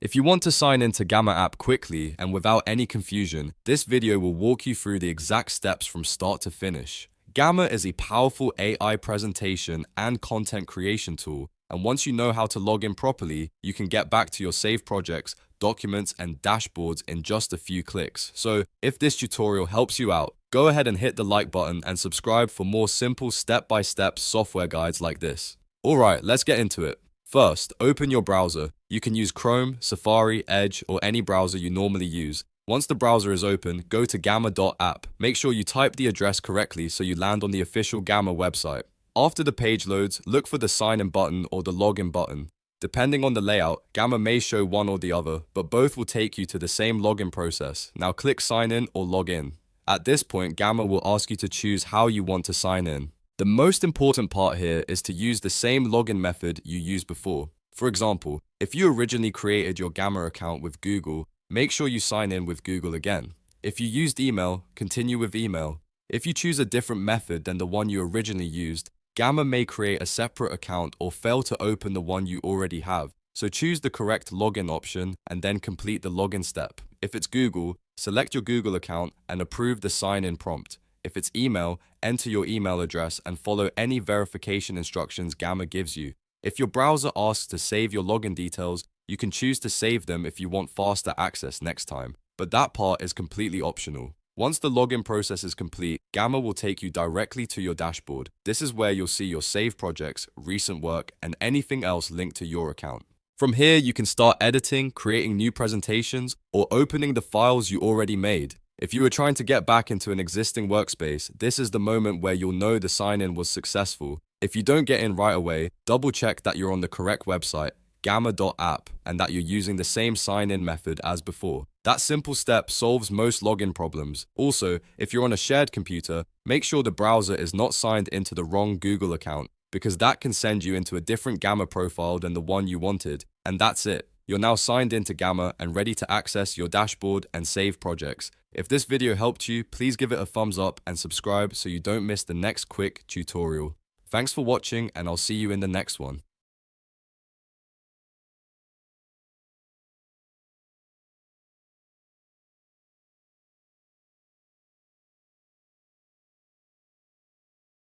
If you want to sign into Gamma app quickly and without any confusion, this video will walk you through the exact steps from start to finish. Gamma is a powerful AI presentation and content creation tool, and once you know how to log in properly, you can get back to your saved projects, documents, and dashboards in just a few clicks. So, if this tutorial helps you out, go ahead and hit the like button and subscribe for more simple step-by-step software guides like this. Alright, let's get into it. First, open your browser. You can use Chrome, Safari, Edge, or any browser you normally use. Once the browser is open, go to gamma.app. Make sure you type the address correctly so you land on the official Gamma website. After the page loads, look for the sign in button or the login button. Depending on the layout, Gamma may show one or the other, but both will take you to the same login process. Now click sign in or log in. At this point, Gamma will ask you to choose how you want to sign in. The most important part here is to use the same login method you used before. For example, if you originally created your Gamma account with Google, make sure you sign in with Google again. If you used email, continue with email. If you choose a different method than the one you originally used, Gamma may create a separate account or fail to open the one you already have. So choose the correct login option and then complete the login step. If it's Google, select your Google account and approve the sign-in prompt. If it's email, enter your email address and follow any verification instructions Gamma gives you. If your browser asks to save your login details, you can choose to save them if you want faster access next time, but that part is completely optional. Once the login process is complete, Gamma will take you directly to your dashboard. This is where you'll see your saved projects, recent work, and anything else linked to your account. From here, you can start editing, creating new presentations, or opening the files you already made. If you were trying to get back into an existing workspace, this is the moment where you'll know the sign-in was successful. If you don't get in right away, double check that you're on the correct website, gamma.app, and that you're using the same sign-in method as before. That simple step solves most login problems. Also, if you're on a shared computer, make sure the browser is not signed into the wrong Google account, because that can send you into a different Gamma profile than the one you wanted. And that's it. You're now signed into Gamma and ready to access your dashboard and save projects. If this video helped you, please give it a thumbs up and subscribe so you don't miss the next quick tutorial. Thanks for watching, and I'll see you in the next one.